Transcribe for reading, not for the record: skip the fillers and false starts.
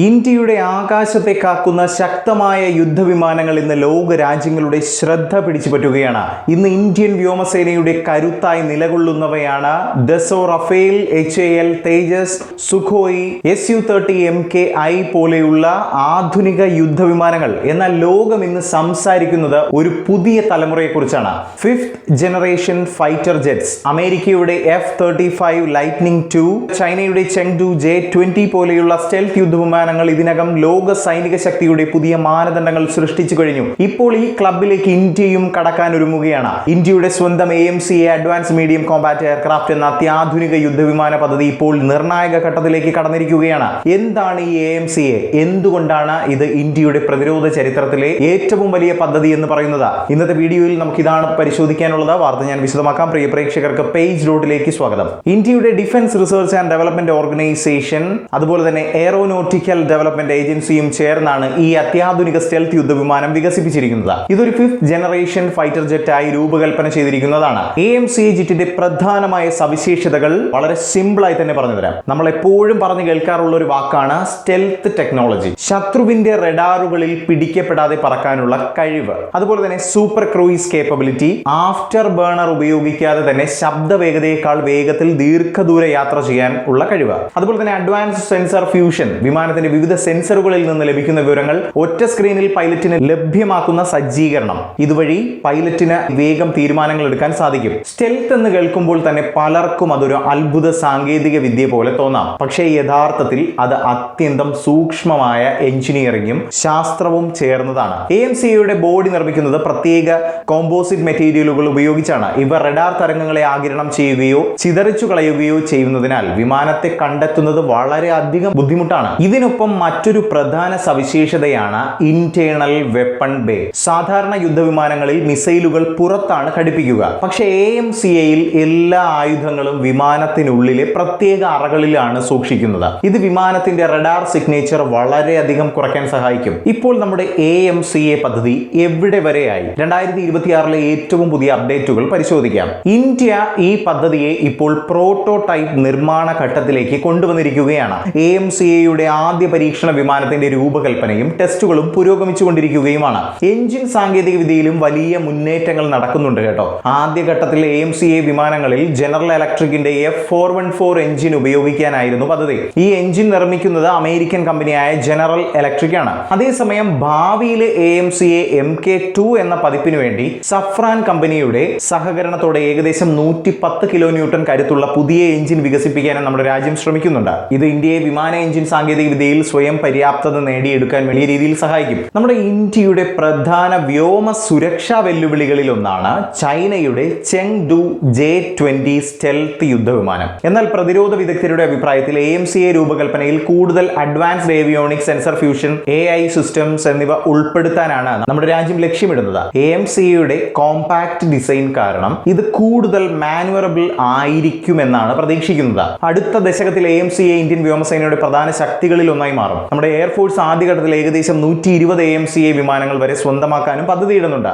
ഇന്ത്യയുടെ ആകാശത്തെ കാക്കുന്ന ശക്തമായ യുദ്ധവിമാനങ്ങൾ ഇന്ന് ലോക രാജ്യങ്ങളുടെ ശ്രദ്ധ പിടിച്ചുപറ്റുകയാണ്. ഇന്ന് ഇന്ത്യൻ വ്യോമസേനയുടെ കരുത്തായി നിലകൊള്ളുന്നവയാണ് ദസോ, റഫേൽ, HAL, തേജസ്, സുഖോയ്, Su-30 MKI പോലെയുള്ള ആധുനിക യുദ്ധവിമാനങ്ങൾ. എന്നാൽ ലോകം ഇന്ന് സംസാരിക്കുന്നത് ഒരു പുതിയ തലമുറയെക്കുറിച്ചാണ്. 5th generation fighter jets. അമേരിക്കയുടെ F-35 ലൈറ്റ്നിംഗ് II, ചൈനയുടെ ചെങ്ഡു J-20 പോലെയുള്ള സ്റ്റെൽത്ത് യുദ്ധവിമാനങ്ങൾ ഇതിനകം ലോക സൈനിക ശക്തിയുടെ പുതിയ മാനദണ്ഡങ്ങൾ സൃഷ്ടിച്ചു കഴിഞ്ഞു. ഇപ്പോൾ ഈ ക്ലബിലേക്ക് ഇന്ത്യയും കടക്കാൻ ഒരുങ്ങുകയാണ്. ഇന്ത്യയുടെ സ്വന്തം AMCA advance medium Kombat aircraft എന്ന അത്യാധുനിക യുദ്ധവിമാന പദ്ധതി ഇപ്പോൾ നിർണായക ഘട്ടത്തിലേക്ക് കടന്നിരിക്കുകയാണ്. എന്താണ് ഈ AMCA? എന്തുകൊണ്ടാണ് ഇത് ഇന്ത്യയുടെ പ്രതിരോധ ചരിത്രത്തിലെ ഏറ്റവും വലിയ പദ്ധതി എന്ന് പറയുന്നത്? ഇന്നത്തെ വീഡിയോയിൽ നമുക്ക് ഇതാണ് പരിശോധിക്കാനുള്ളത്. വാർത്ത ഞാൻ വിശദമാക്കാം. പ്രിയ പ്രേക്ഷകർക്ക് പേജ് റോഡിലേക്ക് സ്വാഗതം. ഇന്ത്യയുടെ defence research and development organisation അതുപോലെ തന്നെ എയറോനോട്ടിക്കൽ ഡെവലപ്മെന്റ് ഏജൻസിയും ചേർന്നാണ് ഈ അത്യാധുനിക സ്റ്റെൽത്ത് യുദ്ധവിമാനം വികസിപ്പിച്ചിരിക്കുന്നത്. ഇതൊരു 5th ജനറേഷൻ ഫൈറ്റർ ജെറ്റ് ആയി രൂപകൽപ്പന ചെയ്തിരിക്കുന്നതാണ്. AMCA ജെറ്റിന്റെ പ്രധാനമായ സവിശേഷതകൾ വളരെ സിമ്പിൾ ആയി തന്നെ പറഞ്ഞു തരാം. നമ്മൾ എപ്പോഴും പറഞ്ഞു കേൾക്കാറുള്ള ഒരു വാക്കാണ് സ്റ്റെൽത്ത് ടെക്നോളജി. ശത്രുവിന്റെ റഡാറുകളിൽ പിടിക്കപ്പെടാതെ പറക്കാനുള്ള കഴിവ്, അതുപോലെ തന്നെ super cruise capability, after burner ഉപയോഗിക്കാതെ തന്നെ ശബ്ദ വേഗതയേക്കാൾ വേഗത്തിൽ ദീർഘദൂര യാത്ര ചെയ്യാൻ ഉള്ള കഴിവ്, അതുപോലെ തന്നെ അഡ്വാൻസ് സെൻസർ ഫ്യൂഷൻ, വിമാനത്തിന്റെ വിവിധ സെൻസറുകളിൽ നിന്ന് ലഭിക്കുന്ന വിവരങ്ങൾ ഒറ്റ സ്ക്രീനിൽ പൈലറ്റിന് ലഭ്യമാക്കുന്ന സജ്ജീകരണം. ഇതുവഴി പൈലറ്റിന് വേഗം തീരുമാനങ്ങൾ എടുക്കാൻ സാധിക്കും. സ്റ്റെൽത്ത് എന്ന് കേൾക്കുമ്പോൾ തന്നെ പലർക്കും അതൊരു അത്ഭുത സാങ്കേതിക വിദ്യ പോലെ തോന്നാം. പക്ഷേ യഥാർത്ഥത്തിൽ അത് അത്യന്തം സൂക്ഷ്മമായ എഞ്ചിനീയറിംഗും ശാസ്ത്രവും ചേർന്നതാണ്. AMCAയുടെ ബോഡി നിർമ്മിക്കുന്നത് പ്രത്യേക കോമ്പോസിറ്റ് മെറ്റീരിയലുകൾ ഉപയോഗിച്ചാണ്. ഇവ റഡാർ തരംഗങ്ങളെ ആഗിരണം ചെയ്യുകയോ ചിതറിച്ചു കളയുകയോ ചെയ്യുന്നതിനാൽ വിമാനത്തെ കണ്ടെത്തുന്നത് വളരെ അധികം ബുദ്ധിമുട്ടാണ്. ഇതിനൊപ്പം മറ്റൊരു പ്രധാന സവിശേഷതയാണ് ഇന്റേണൽ വെപ്പൺ ബേ. സാധാരണ യുദ്ധവിമാനങ്ങളിൽ മിസൈലുകൾ പുറത്താണ് ഘടിപ്പിക്കുക. പക്ഷേ AMCAയിൽ എല്ലാ ആയുധങ്ങളും വിമാനത്തിനുള്ളിലെ പ്രത്യേക അറകളിലാണ് സൂക്ഷിക്കുന്നത്. ഇത് വിമാനത്തിന്റെ റഡാർ സിഗ്നേച്ചർ വളരെയധികം കുറയ്ക്കാൻ സഹായിക്കും. ഇപ്പോൾ നമ്മുടെ AMCA പദ്ധതി എവിടെ വരെയായി? 2026 ഏറ്റവും പുതിയ അപ്ഡേറ്റുകൾ പരിശോധിക്കാം. ഇന്ത്യ ഈ പദ്ധതിയെ ഇപ്പോൾ പ്രോട്ടോടൈപ്പ് നിർമ്മാണ ഘട്ടത്തിലേക്ക് കൊണ്ടുവന്നിരിക്കുകയാണ്. AMCAയുടെ ആദ്യ പരീക്ഷണ വിമാനത്തിന്റെ രൂപകൽപ്പനയും ടെസ്റ്റുകളും പുരോഗമിച്ചുകൊണ്ടിരിക്കുകയുമാണ്. എഞ്ചിൻ സാങ്കേതിക വിദ്യയിലും വലിയ മുന്നേറ്റങ്ങൾ നടക്കുന്നുണ്ട് കേട്ടോ. ആദ്യഘട്ടത്തിൽ AMCA വിമാനങ്ങളിൽ ജനറൽ ഇലക്ട്രിക്കിന്റെ F414 എഞ്ചിൻ ഉപയോഗിക്കാനായിരുന്നു പദ്ധതി. ഈ എഞ്ചിൻ നിർമ്മിക്കുന്നത് അമേരിക്കൻ കമ്പനിയായ ജനറൽ ഇലക്ട്രിക് ആണ്. അതേസമയം ഭാവിയിലെ AMCA MK2 എന്ന പതിപ്പിന് വേണ്ടി സഫ്രാൻ കമ്പനിയുടെ സഹകരണത്തോടെ ഏകദേശം 110 കിലോ ന്യൂട്ടൺ കരുത്തുള്ള പുതിയ എഞ്ചിൻ വികസിപ്പിക്കാനും നമ്മുടെ രാജ്യം ശ്രമിക്കുന്നുണ്ട്. ഇത് ഇന്ത്യയെ വിമാന എഞ്ചിൻ സാങ്കേതിക വിദ്യയിൽ സ്വയം പര്യാപ്തത നേടിയെടുക്കാൻ വലിയ രീതിയിൽ സഹായിക്കും. നമ്മുടെ ഇന്ത്യയുടെ പ്രധാന വ്യോമ സുരക്ഷാ വെല്ലുവിളികളിൽ ഒന്നാണ് ചൈനയുടെ ചെങ്ഡു J-20 സ്റ്റെൽത്ത് യുദ്ധവിമാനം. എന്നാൽ പ്രതിരോധ വിദഗ്ധരുടെ അഭിപ്രായത്തിൽ AMCA രൂപകൽപ്പനയിൽ കൂടുതൽ advanced avionic, sensor fusion, AI systems എന്നിവ ഉൾപ്പെടുത്താനാണ് നമ്മുടെ രാജ്യം ലക്ഷ്യമിടുന്നത്. AMCAയുടെ കോമ്പാക്ട് ഡിസൈൻ കാരണം ഇത് കൂടുതൽ മാനുവറബിൾ ആയിരിക്കുമെന്നാണ് പ്രതീക്ഷിക്കുന്നത്. അടുത്ത ദശകത്തിൽ AMCA ഇന്ത്യൻ വ്യോമസേനയുടെ പ്രധാന ശക്തികളിൽ ഒന്നായി മാറും. നമ്മുടെ എയർഫോഴ്സ് ആദ്യഘട്ടത്തിൽ ഏകദേശം 120 AMCA വിമാനങ്ങൾ വരെ സ്വന്തമാക്കാനും പദ്ധതിയിടുന്നുണ്ട്.